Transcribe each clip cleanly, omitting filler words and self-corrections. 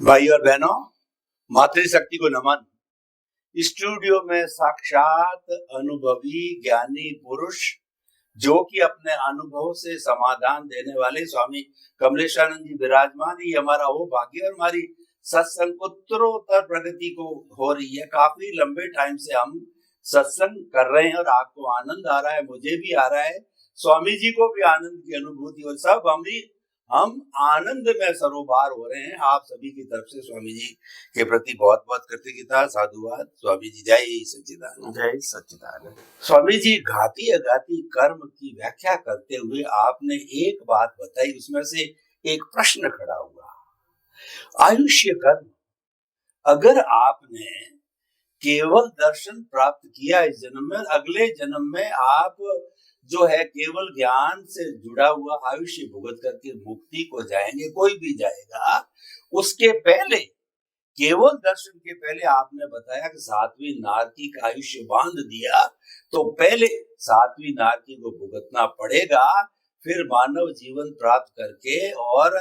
भाई और बहनों, मातृशक्ति को नमन। स्टूडियो में साक्षात अनुभवी ज्ञानी पुरुष जो कि अपने अनुभव से समाधान देने वाले स्वामी कमलेशानंद जी विराजमान। ये हमारा वो भाग्य और हमारी सत्संग उत्तरोत्तर प्रगति को हो रही है। काफी लंबे टाइम से हम सत्संग कर रहे हैं और आपको आनंद आ रहा है, मुझे भी आ रहा है, स्वामी जी को भी आनंद की अनुभूति, और सब हम आनंद में सरोबार हो रहे हैं। आप सभी की तरफ से स्वामी जी के प्रति बहुत बहुत कृतज्ञता, साधुवाद। स्वामी जी जय सच्चिदानंद। जय सच्चिदानंद। स्वामी जी घाती अघाती कर्म की व्याख्या करते हुए आपने एक बात बताई, उसमें से एक प्रश्न खड़ा हुआ, आयुष्य कर्म। अगर आपने केवल दर्शन प्राप्त किया इस जन्म में, अगले जन्म में आप जो है केवल ज्ञान से जुड़ा हुआ आयुष्य भुगत करके मुक्ति को जाएंगे, कोई भी जाएगा। उसके पहले, केवल दर्शन के पहले आपने बताया कि सातवीं नारकी का आयुष्य बांध दिया, तो पहले सातवीं नारकी को भुगतना पड़ेगा, फिर मानव जीवन प्राप्त करके और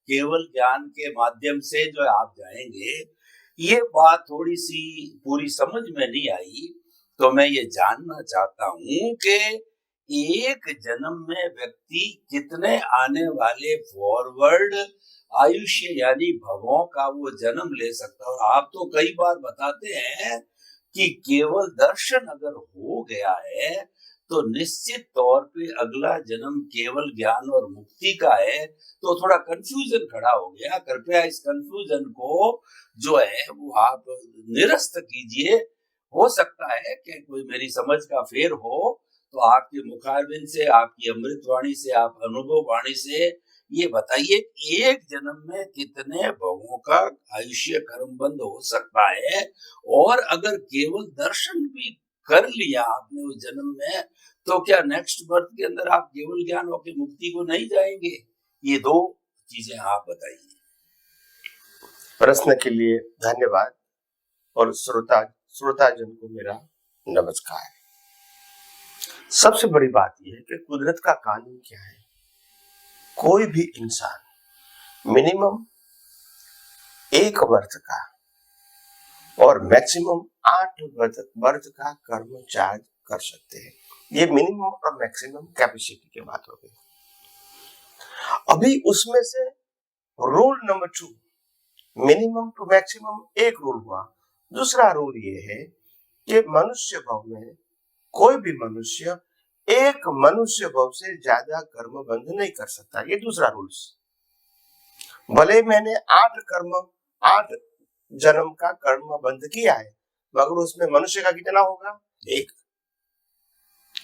केवल ज्ञान के माध्यम से जो आप जाएंगे। ये बात थोड़ी सी पूरी समझ में नहीं आई, तो मैं ये जानना चाहता हूं कि एक जन्म में व्यक्ति कितने आने वाले फॉरवर्ड आयुष्य यानी भवों का वो जन्म ले सकता है। और आप तो कई बार बताते हैं कि केवल दर्शन अगर हो गया है तो निश्चित तौर पे अगला जन्म केवल ज्ञान और मुक्ति का है। तो थोड़ा कंफ्यूजन खड़ा हो गया, कृपया इस कंफ्यूजन को जो है वो आप निरस्त कीजिए। हो सकता है कि कोई मेरी समझ का फेर हो, तो आपके मुखारबिंद से, आपकी अमृत वाणी से, आप अनुभव वाणी से ये बताइए, एक जन्म में कितने भवों का आयुष्य कर्मबंध हो सकता है। और अगर केवल दर्शन भी कर लिया आपने उस जन्म में, तो क्या नेक्स्ट बर्थ के अंदर आप केवल ज्ञान होकर मुक्ति को नहीं जाएंगे? ये दो चीजें आप बताइए। प्रश्न के लिए धन्यवाद और श्रोताजन को मेरा नमस्कार। सबसे बड़ी बात यह है कि कुदरत का कानून क्या है। कोई भी इंसान मिनिमम 1 वर्ष का और मैक्सिमम 8 वर्ष का कर्म चार्ज कर सकते हैं। ये मिनिमम और मैक्सिमम कैपेसिटी की बात हो गई। अभी उसमें से rule number 2, minimum to maximum, एक रूल हुआ। दूसरा रूल ये है कि मनुष्य भव में कोई भी मनुष्य एक मनुष्य भव से ज्यादा कर्म बंध नहीं कर सकता। ये दूसरा रूल्स। भले मैंने 8 जन्म का कर्म बंध किया है, मगर उसमें मनुष्य का कितना होगा? 1।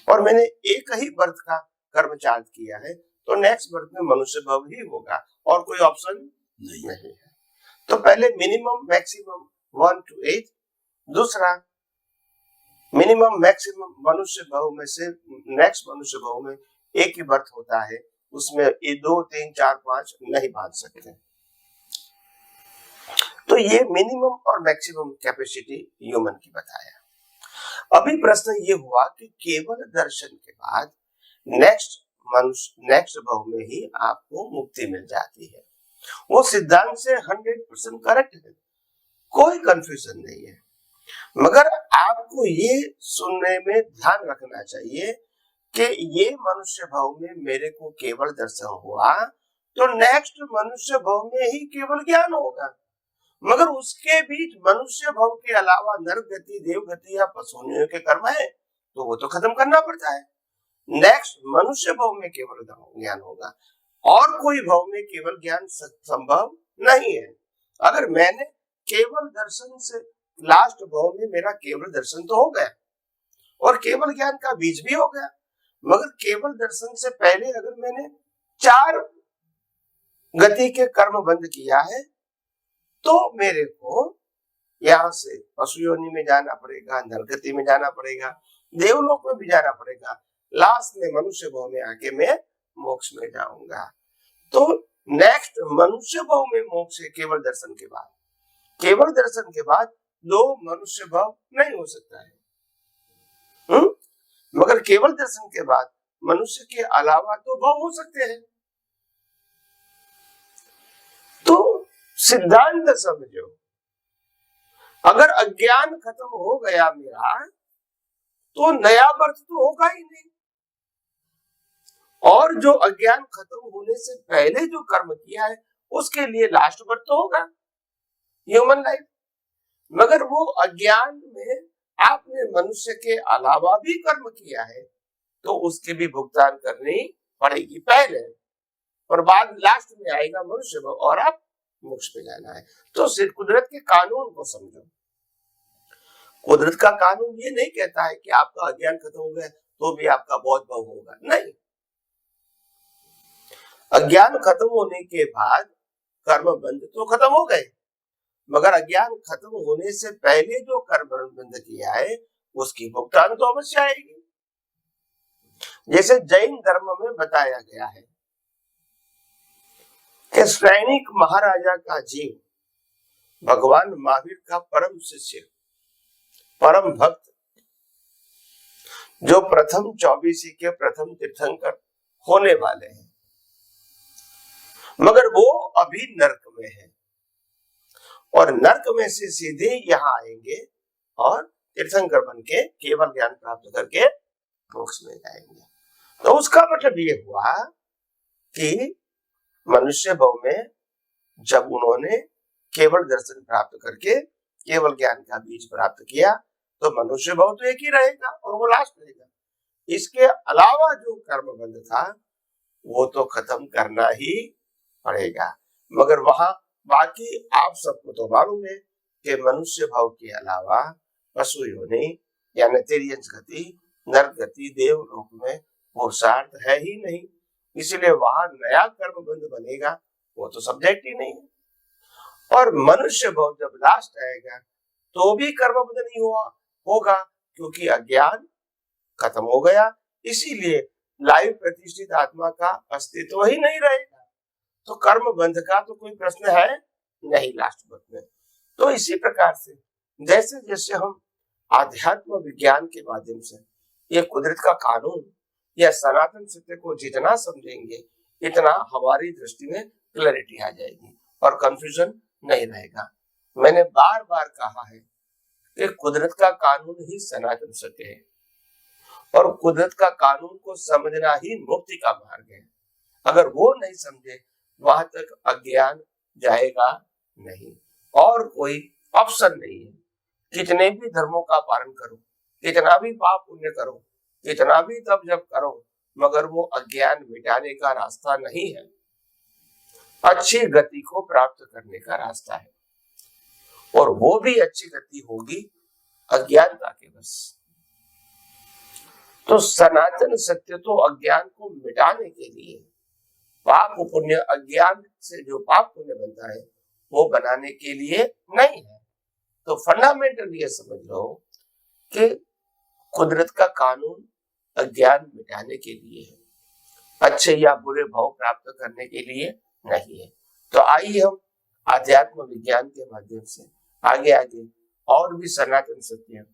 और मैंने एक ही बर्थ का कर्म चार्ज किया है, तो नेक्स्ट बर्थ में मनुष्य भव ही होगा और कोई ऑप्शन नहीं है। तो पहले मिनिमम मैक्सिमम 1 to 8, दूसरा मिनिमम मैक्सिमम मनुष्य भव में से नेक्स्ट मनुष्य भव में एक ही बर्थ होता है, उसमें ये 2, 3, 4, 5 नहीं बांध सकते। तो ये मिनिमम और मैक्सिमम कैपेसिटी ह्यूमन की बताया। अभी प्रश्न ये हुआ कि केवल दर्शन के बाद नेक्स्ट भव में ही आपको मुक्ति मिल जाती है। वो सिद्धांत से 100% करेक्ट है, कोई कंफ्यूजन नहीं है। मगर आपको ये सुनने में ध्यान रखना चाहिए कि ये मनुष्य भव में मेरे को केवल दर्शन हुआ, तो नेक्स्ट मनुष्य भव में ही केवल ज्ञान होगा। मगर उसके बीच मनुष्य भव के अलावा नरक गति, देव गति या पशुनियों के कर्म है, तो वो तो खत्म करना पड़ता है। नेक्स्ट मनुष्य भव में केवल ज्ञान होगा और कोई भव में केवल ज्ञान संभव नहीं है। अगर मैंने केवल दर्शन से लास्ट भव में मेरा केवल दर्शन तो हो गया और केवल ज्ञान का बीज भी हो गया, मगर केवल दर्शन से पहले अगर मैंने 4 गति के कर्म बंद किया है, तो मेरे को यहाँ से पशु योनि में जाना पड़ेगा, नरगति में जाना पड़ेगा, देवलोक में भी जाना पड़ेगा, लास्ट में मनुष्य भव में आके मैं मोक्ष में जाऊंगा। तो नेक्स्ट मनुष्य भव में मोक्ष है केवल दर्शन के बाद। केवल दर्शन के बाद 2 मनुष्य भव नहीं हो सकता है। मगर केवल दर्शन के बाद मनुष्य के अलावा तो भव हो सकते हैं। तो सिद्धांत समझो। अगर अज्ञान खत्म हो गया मेरा तो नया बर्थ तो होगा ही नहीं, और जो अज्ञान खत्म होने से पहले जो कर्म किया है उसके लिए लास्ट बर्थ तो होगा, ह्यूमन लाइफ। मगर वो अज्ञान में आपने मनुष्य के अलावा भी कर्म किया है तो उसके भी भुगतान करनी पड़ेगी पहले, और बाद लास्ट में आएगा मनुष्य और आप मोक्ष में जाना है। तो सिर्फ कुदरत के कानून को समझो। कुदरत का कानून ये नहीं कहता है कि आपका अज्ञान खत्म हो गया तो भी आपका बौद्ध भाव होगा, नहीं। अज्ञान खत्म होने के बाद कर्म बंध तो खत्म हो गए, मगर अज्ञान खत्म होने से पहले जो कर्म बंध किया है उसकी भुगतान तो अवश्य आएगी। जैसे जैन धर्म में बताया गया है कि सैनिक महाराजा का जीव भगवान महावीर का परम शिष्य, परम भक्त, जो प्रथम 24 के प्रथम तीर्थंकर होने वाले हैं, मगर वो अभी नर्क में है और नर्क में से सीधे यहाँ आएंगे और तीर्थंकर बन के केवल ज्ञान प्राप्त करके मोक्ष में जाएंगे। तो उसका मतलब ये हुआ कि मनुष्य भव में जब उन्होंने केवल दर्शन प्राप्त करके केवल ज्ञान का बीज प्राप्त किया तो मनुष्य भव तो एक ही रहेगा और वो लास्ट रहेगा। इसके अलावा जो कर्म बंध था वो तो खत्म करना ही पड़ेगा। मगर वहां बाकी आप सबको तो मालूम है कि मनुष्य भाव के अलावा पशु योनि यानी तिर्यंच गति, नरक गति, देवलोक में पुरुषार्थ है ही नहीं, इसलिए वहां नया कर्म बंध बनेगा वो तो सब्जेक्ट ही नहीं है। और मनुष्य भाव जब लास्ट आएगा तो भी कर्म बंध नहीं होगा क्योंकि अज्ञान खत्म हो गया, इसीलिए लाइव प्रतिष्ठित आत्मा का अस्तित्व ही नहीं रहेगा। तो कर्म बंध का तो कोई प्रश्न है नहीं लास्ट बर्थ में। तो इसी प्रकार से जैसे जैसे हम आध्यात्म विज्ञान के माध्यम से ये कुदरत का कानून या सनातन सत्य को जितना समझेंगे इतना हमारी दृष्टि में क्लैरिटी आ जाएगी और कंफ्यूजन नहीं रहेगा। मैंने बार बार कहा है कि कुदरत का कानून ही सनातन सत्य है और कुदरत का कानून को समझना ही मुक्ति का मार्ग है। अगर वो नहीं समझे वहां तक अज्ञान जाएगा नहीं और कोई ऑप्शन नहीं है। कितने भी धर्मों का पालन करो, कितना भी पाप पुण्य करो, कितना भी तप जप करो, मगर वो अज्ञान मिटाने का रास्ता नहीं है, अच्छी गति को प्राप्त करने का रास्ता है। और वो भी अच्छी गति होगी अज्ञानता के बस। तो सनातन सत्य तो अज्ञान को मिटाने के लिए, पाप पुण्य अज्ञान से जो पाप पुण्य बनता है वो बनाने के लिए नहीं है। तो फंडामेंटल ये समझ लो कि कुदरत का कानून अज्ञान मिटाने के लिए है, अच्छे या बुरे भाव प्राप्त करने के लिए नहीं है। तो आइए हम आध्यात्म विज्ञान के माध्यम से आगे आगे और भी सनातन सत्य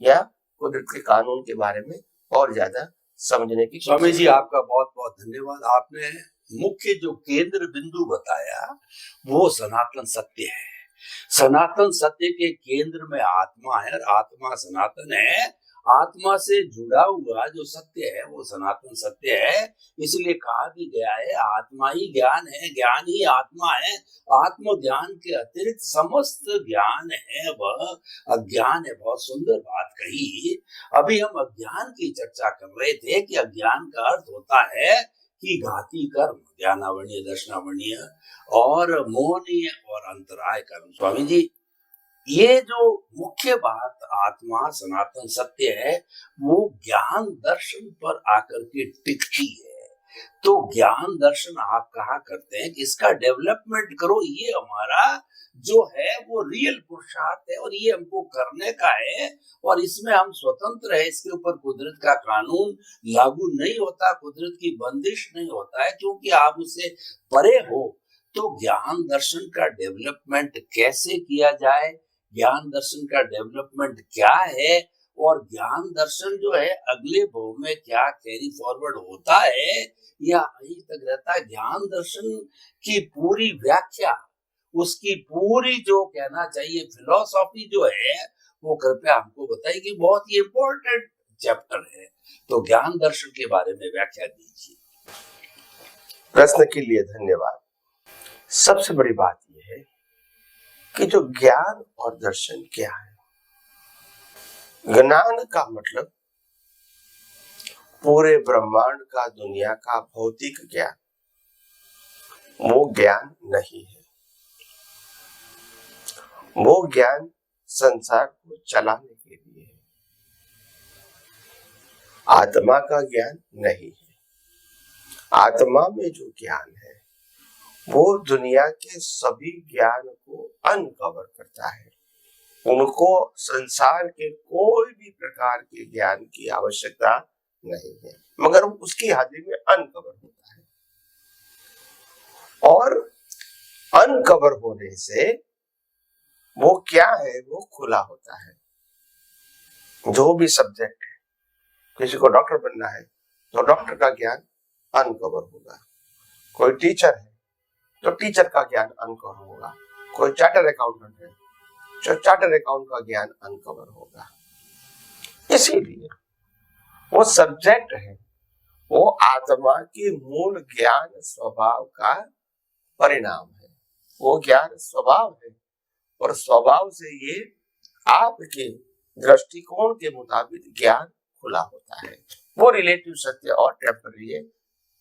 या कुदरत के कानून के बारे में और ज्यादा समझने की। स्वामी जी आपका बहुत बहुत धन्यवाद। आपने मुख्य जो केंद्र बिंदु बताया वो सनातन सत्य है। सनातन सत्य के केंद्र में आत्मा है और आत्मा सनातन है। आत्मा से जुड़ा हुआ जो सत्य है वो सनातन सत्य है। इसलिए कहा भी गया है आत्मा ही ज्ञान है, ज्ञान ही आत्मा है। आत्म ज्ञान के अतिरिक्त समस्त ज्ञान है वह अज्ञान है। बहुत सुंदर बात कही। अभी हम अज्ञान की चर्चा कर रहे थे कि अज्ञान का अर्थ होता है कि घाती कर्म, ज्ञानावरणीय, दर्शनावरणीय और मोहनीय और अंतराय कर्म। स्वामी जी ये जो मुख्य बात आत्मा सनातन सत्य है वो ज्ञान दर्शन पर आकर के टिकती है। तो ज्ञान दर्शन आप कहा करते हैं कि इसका डेवलपमेंट करो, ये हमारा जो है वो रियल पुरुषार्थ है और ये हमको करने का है और इसमें हम स्वतंत्र है। इसके ऊपर कुदरत का कानून लागू नहीं होता, कुदरत की बंदिश नहीं होता है क्योंकि आप उससे परे हो। तो ज्ञान दर्शन का डेवलपमेंट कैसे किया जाए, ज्ञान दर्शन का डेवलपमेंट क्या है और ज्ञान दर्शन जो है अगले भव में क्या कैरी फॉरवर्ड होता है या यहीं तक रहता है। ज्ञान दर्शन की पूरी व्याख्या उसकी पूरी जो कहना चाहिए फिलॉसफी जो है वो कृपया हमको बताइए कि बहुत ही इंपॉर्टेंट चैप्टर है। तो ज्ञान दर्शन के बारे में व्याख्या दीजिए। प्रश्न के लिए धन्यवाद। सबसे बड़ी बात यह है कि जो ज्ञान और दर्शन क्या है। ज्ञान का मतलब पूरे ब्रह्मांड का, दुनिया का भौतिक ज्ञान, वो ज्ञान नहीं है। वो ज्ञान संसार को चलाने के लिए है, आत्मा का ज्ञान नहीं है। आत्मा में जो ज्ञान है वो दुनिया के सभी ज्ञान को अनकवर करता है। उनको संसार के कोई भी प्रकार के ज्ञान की आवश्यकता नहीं है, मगर उसकी हाजिरी में अनकवर होता है। और अनकवर होने से वो क्या है, वो खुला होता है। जो भी सब्जेक्ट है, किसी को डॉक्टर बनना है तो डॉक्टर का ज्ञान अनकवर होगा। कोई टीचर है तो टीचर का ज्ञान अनकवर होगा। कोई चार्टर अकाउंटेंट है तो चार्टर अकाउंट का ज्ञान अनकवर होगा। इसीलिए वो सब्जेक्ट है, वो आत्मा के मूल ज्ञान स्वभाव का परिणाम है। वो ज्ञान स्वभाव है और स्वभाव से ये आपके दृष्टिकोण के मुताबिक ज्ञान खुला होता है। वो रिलेटिव सत्य और टेम्पररी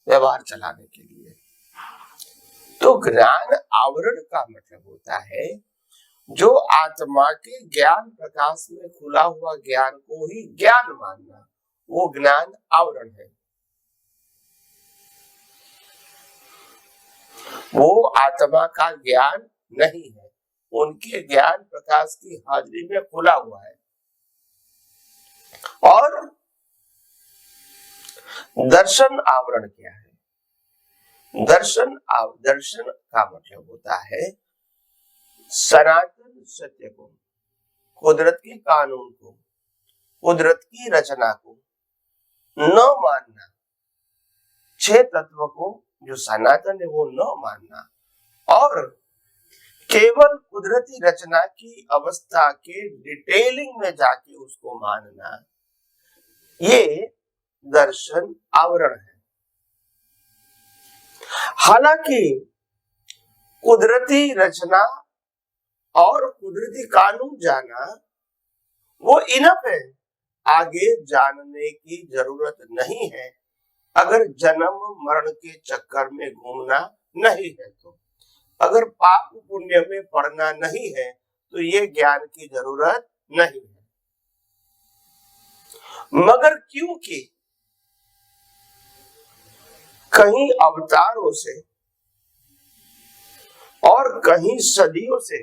व्यवहार चलाने के लिए। तो ज्ञान आवरण का मतलब होता है जो आत्मा के ज्ञान प्रकाश में खुला हुआ ज्ञान को ही ज्ञान मानना, वो ज्ञान आवरण है। वो आत्मा का ज्ञान नहीं है, उनके ज्ञान प्रकाश की हाजिरी में खुला हुआ है। और दर्शन आवरण क्या है? दर्शन का मतलब होता है सनातन सत्य को, कुदरत के कानून को, कुदरत की रचना को न मानना। 6 तत्व को जो सनातन है वो न मानना और केवल कुदरती रचना की अवस्था के डिटेलिंग में जाके उसको मानना, ये दर्शन आवरण है। हालांकि कुदरती रचना और कुदरती कानून जाना वो इनफ है, आगे जानने की जरूरत नहीं है। अगर जन्म मरण के चक्कर में घूमना नहीं है तो, अगर पाप पुण्य में पड़ना नहीं है तो ये ज्ञान की जरूरत नहीं है। मगर क्योंकि कहीं अवतारों से और कहीं सदियों से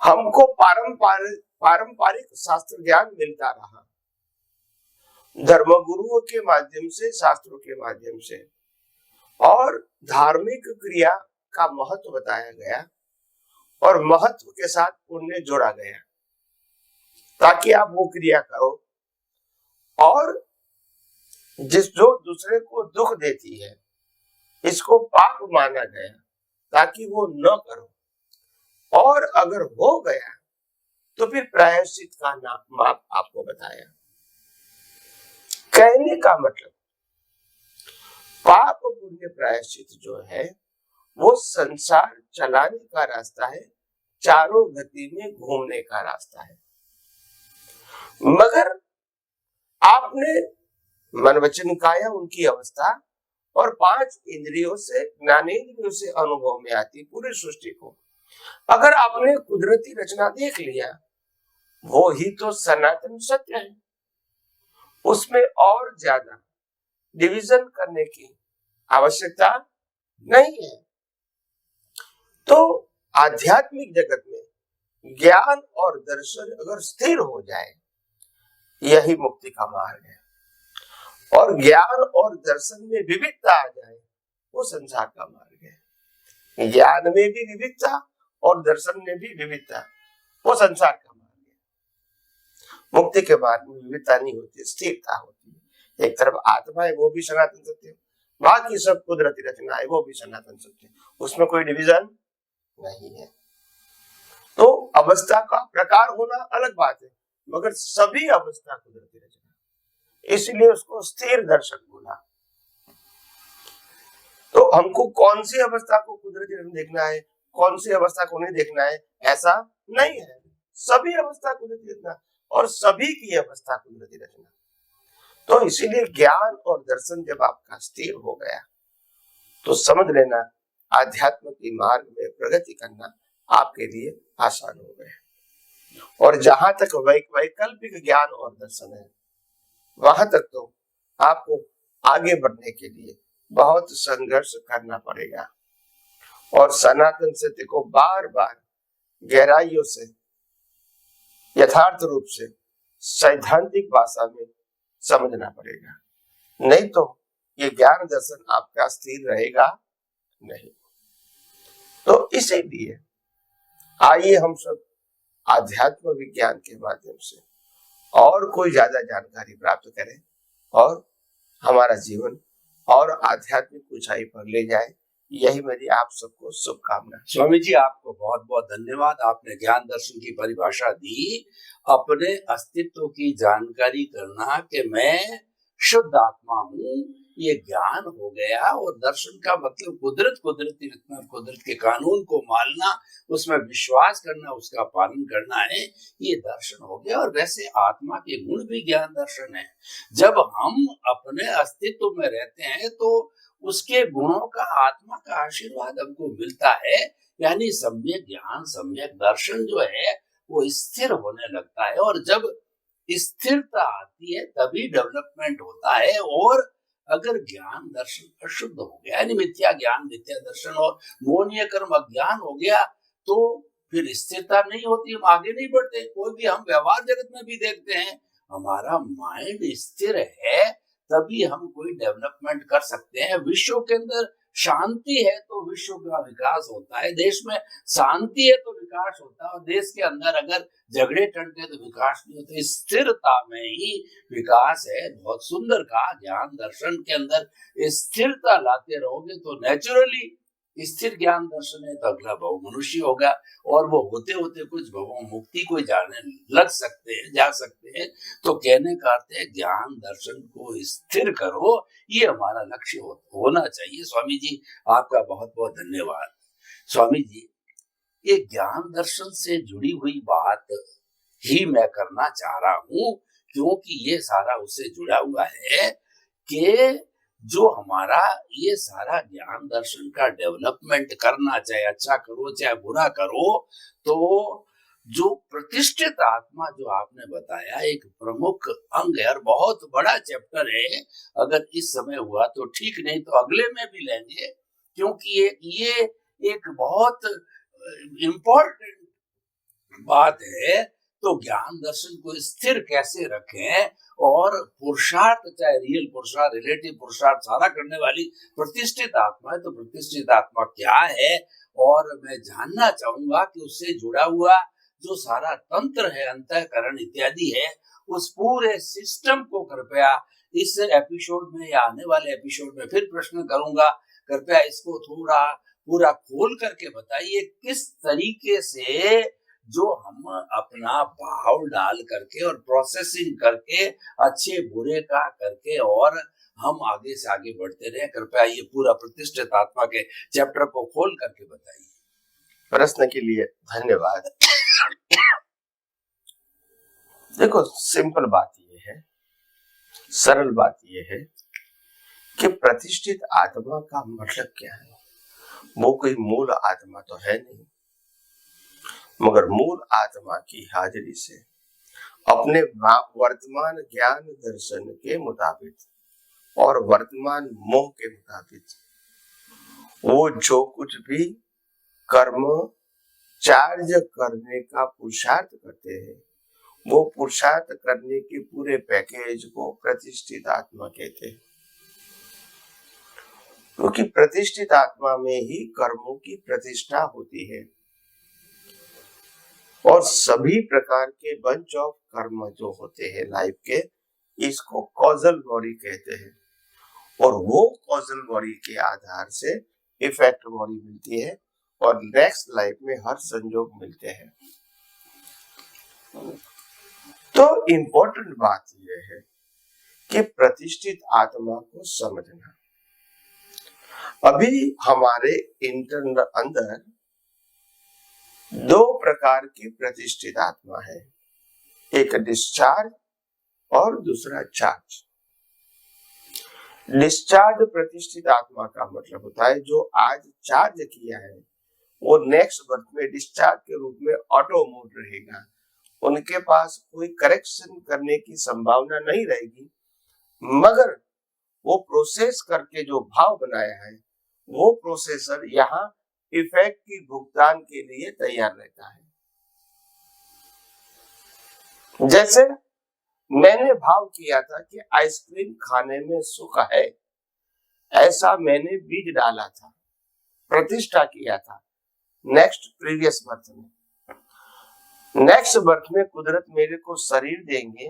हमको पारंपरिक शास्त्र ज्ञान मिलता रहा, धर्मगुरुओं के माध्यम से, शास्त्रों के माध्यम से, और धार्मिक क्रिया का महत्व बताया गया और महत्व के साथ पुण्य जोड़ा गया ताकि आप वो क्रिया करो। और जो दूसरे को दुख देती है इसको पाप माना गया ताकि वो न करो, और अगर हो गया तो फिर प्रायश्चित का माप आपको बताया। कहने का मतलब पाप पुण्य प्रायश्चित जो है वो संसार चलाने का रास्ता है, चारों गति में घूमने का रास्ता है। मगर आपने मन वचन काया उनकी अवस्था और 5 इंद्रियों से, ज्ञानेंद्रियों से अनुभव में आती पूरी सृष्टि को अगर आपने कुदरती रचना देख लिया, वो ही तो सनातन सत्य है। उसमें और ज्यादा डिवीजन करने की आवश्यकता नहीं है। तो आध्यात्मिक जगत में ज्ञान और दर्शन अगर स्थिर हो जाए, यही मुक्ति का मार्ग है। और ज्ञान और दर्शन में विविधता आ जाए, वो संसार का मार्ग है। ज्ञान में भी विविधता और दर्शन में भी विविधता, वो संसार का मार्ग है। मुक्ति के मार्ग में विविधता नहीं होती, स्थिरता होती है। एक तरफ आत्मा है, वो भी सनातन सत्य, बाकी सब कुदरती रचना है, वो भी सनातन सत्य, उसमें कोई डिवीजन नहीं है। तो अवस्था का प्रकार होना अलग बात है, मगर सभी अवस्था कुदरती रचना, इसलिए उसको स्थिर दर्शन बोला। तो हमको कौन सी अवस्था को कुदरती रचना देखना है, कौन सी अवस्था को नहीं देखना है, ऐसा नहीं है। सभी अवस्था कुदरती रचना और सभी की अवस्था कुदरती रचना। तो इसीलिए ज्ञान और दर्शन जब आपका स्थिर हो गया तो समझ लेना आध्यात्म के मार्ग में प्रगति करना आपके लिए आसान हो गया। और जहां तक वैकल्पिक ज्ञान और दर्शन है, वहां तक तो आपको आगे बढ़ने के लिए बहुत संघर्ष करना पड़ेगा और सनातन सत्य को बार बार गहराइयों से, यथार्थ रूप से, सैद्धांतिक भाषा में समझना पड़ेगा। नहीं तो ये ज्ञान दर्शन आपका स्थिर रहेगा नहीं। तो इसीलिए आइए हम सब आध्यात्म विज्ञान के माध्यम से और कोई ज्यादा जानकारी प्राप्त करें और हमारा जीवन और आध्यात्मिक ऊंचाई पर ले जाए। यही मेरी आप सबको शुभकामना। स्वामी जी, आपको बहुत बहुत धन्यवाद। आपने ज्ञान दर्शन की परिभाषा दी, अपने अस्तित्व की जानकारी करना कि मैं शुद्ध आत्मा हूँ, ये ज्ञान हो गया। और दर्शन का मतलब कुदरती रचना, कुदरत के कानून को मानना, उसमें विश्वास करना, उसका पालन करना है, ये दर्शन हो गया। और वैसे आत्मा के गुण भी ज्ञान दर्शन है। जब हम अपने अस्तित्व में रहते हैं तो उसके गुणों का, आत्मा का आशीर्वाद हमको मिलता है, यानी सम्यक ज्ञान, सम्यक दर्शन जो है वो स्थिर होने लगता है। और जब स्थिरता आती है तभी डेवलपमेंट होता है। और अगर ज्ञान दर्शन अशुद्ध हो गया, यानी मिथ्या ज्ञान, मिथ्या दर्शन और मोहनीय कर्म अज्ञान हो गया, तो फिर स्थिरता नहीं होती, हम आगे नहीं बढ़ते। कोई भी हम व्यवहार जगत में भी देखते हैं, हमारा माइंड स्थिर है तभी हम कोई डेवलपमेंट कर सकते हैं। विश्व के अंदर शांति है तो विश्व का विकास होता है, देश में शांति है तो विकास होता है। और देश के अंदर अगर झगड़े टंटे तो विकास नहीं होता। स्थिरता में ही विकास है। बहुत सुंदर कहा, ज्ञान दर्शन के अंदर स्थिरता लाते रहोगे तो नेचुरली स्थिर ज्ञान दर्शन है तो अगला भव मनुष्य होगा। और वो होते होते कुछ भवों मुक्ति को जाने लग सकते हैं, जा सकते हैं। तो कहने का अर्थ है ज्ञान दर्शन को स्थिर करो, ये हमारा लक्ष्य होना चाहिए। स्वामी जी, आपका बहुत बहुत धन्यवाद। स्वामी जी, ये ज्ञान दर्शन से जुड़ी हुई बात ही मैं करना चाह रहा हूँ, क्योंकि ये सारा उससे जुड़ा हुआ है कि जो हमारा ये सारा ज्ञान दर्शन का डेवलपमेंट करना, चाहे अच्छा करो चाहे बुरा करो, तो जो प्रतिष्ठित आत्मा जो आपने बताया एक प्रमुख अंग है और बहुत बड़ा चैप्टर है। अगर इस समय हुआ तो ठीक, नहीं तो अगले में भी लेंगे, क्योंकि ये एक बहुत इम्पोर्टेंट बात है। तो ज्ञान दर्शन को स्थिर कैसे रखें, और पुरुषार्थ, चाहे रियल पुरुषार्थ, रिलेटिव पुरुषार्थ, सारा करने वाली प्रतिष्ठित आत्मा है। तो प्रतिष्ठित आत्मा क्या है, और मैं जानना चाहूंगा कि उससे जुड़ा हुआ जो सारा तंत्र है, अंतःकरण इत्यादि है, उस पूरे सिस्टम को कृपया इस एपिसोड में या आने वाले एपिसोड में फिर प्रश्न करूंगा, कृपया इसको थोड़ा पूरा खोल करके बताइए। किस तरीके से जो हम अपना भाव डाल करके और प्रोसेसिंग करके, अच्छे बुरे का करके, और हम आगे से आगे बढ़ते रहे। कृपया ये पूरा प्रतिष्ठित आत्मा के चैप्टर को खोल करके बताइए। प्रश्न के लिए धन्यवाद। देखो, सिंपल बात ये है, सरल बात ये है कि प्रतिष्ठित आत्मा का मतलब क्या है। वो कोई मूल आत्मा तो है नहीं, मगर मूल आत्मा की हाजिरी से अपने वर्तमान ज्ञान दर्शन के मुताबिक और वर्तमान मोह के मुताबिक वो जो कुछ भी कर्म चार्ज करने का पुरुषार्थ करते हैं, वो पुरुषार्थ करने के पूरे पैकेज को प्रतिष्ठित आत्मा कहते हैं। क्योंकि प्रतिष्ठित आत्मा में ही कर्मों की प्रतिष्ठा होती है और सभी प्रकार के बंच ऑफ कर्म जो होते हैं लाइफ के, इसको कॉजल बॉडी कहते हैं। और वो कॉजल बॉडी के आधार से इफेक्ट बॉडी मिलती है और नेक्स्ट लाइफ में हर संजोग मिलते हैं। तो इम्पोर्टेंट बात यह है कि प्रतिष्ठित आत्मा को समझना। अभी हमारे इंटरनल अंदर दो प्रकार की प्रतिष्ठित आत्मा है, एक डिस्चार्ज और दूसरा चार्ज। डिस्चार्ज प्रतिष्ठित आत्मा का मतलब होता है जो आज चार्ज किया है वो नेक्स्ट बर्थ में डिस्चार्ज के रूप में ऑटो मोड रहेगा। उनके पास कोई करेक्शन करने की संभावना नहीं रहेगी, मगर वो प्रोसेस करके जो भाव बनाया है वो प्रोसेसर यहाँ इफेक्ट की भुगतान के लिए तैयार रहता है। जैसे मैंने भाव किया था कि आइसक्रीम खाने में सुख है, ऐसा मैंने बीज डाला था, प्रतिष्ठा किया था। नेक्स्ट प्रीवियस बर्थ में, नेक्स्ट बर्थ में कुदरत मेरे को शरीर देंगे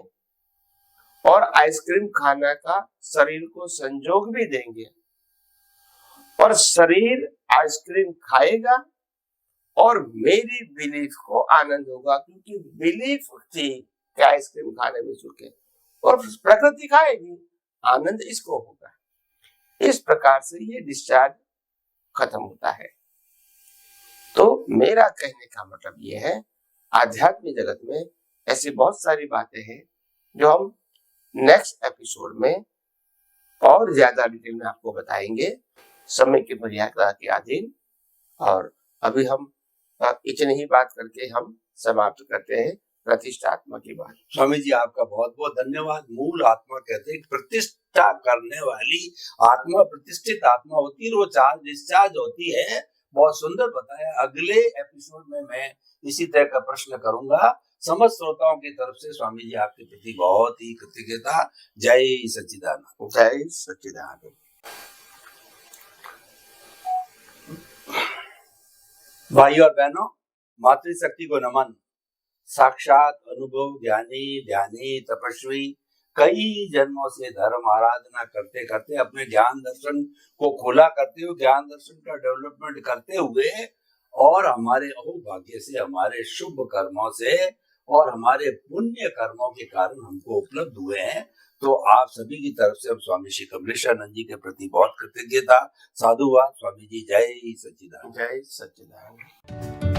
और आइसक्रीम खाने का शरीर को संजोग भी देंगे, और शरीर आइसक्रीम खाएगा और मेरी बिलीफ को आनंद होगा, क्योंकि बिलीफ थी कि आइसक्रीम खाने में सुख है, और प्रकृति खाएगी, आनंद इसको होगा। इस प्रकार से ये डिस्चार्ज खत्म होता है। तो मेरा कहने का मतलब ये है, आध्यात्मिक जगत में ऐसी बहुत सारी बातें हैं जो हम नेक्स्ट एपिसोड में और ज्यादा डिटेल में आपको बताएंगे, समय की मर्यादा के अधीन। और अभी हम इतनी ही बात करके हम समाप्त करते हैं प्रतिष्ठात्मा की बात। स्वामी जी आपका बहुत बहुत धन्यवाद। मूल आत्मा कहते हैं प्रतिष्ठा करने वाली आत्मा प्रतिष्ठित आत्मा होती है, वो चार्ज डिस्चार्ज होती है। बहुत सुंदर बताया। अगले एपिसोड में मैं इसी तरह का प्रश्न करूंगा। समस्त श्रोताओं की तरफ से स्वामी जी आपके प्रति बहुत ही कृतज्ञता। जय सच्चिदानंद। जय सच्चिदानंद। भाइयों और बहनों, मातृशक्ति को नमन। साक्षात अनुभव ज्ञानी ध्यानी तपस्वी कई जन्मों से धर्म आराधना करते करते अपने ज्ञान दर्शन को खोला करते हुए, ज्ञान दर्शन का डेवलपमेंट करते हुए, और हमारे अहोभाग्य से, हमारे शुभ कर्मों से और हमारे पुण्य कर्मों के कारण हमको उपलब्ध हुए हैं। तो आप सभी की तरफ से हम स्वामी श्री कमलेशानंद जी के प्रति बहुत कृतज्ञता। साधुवाद। स्वामी जी जय सच्चिदानंद। जय सच्चिदानंद।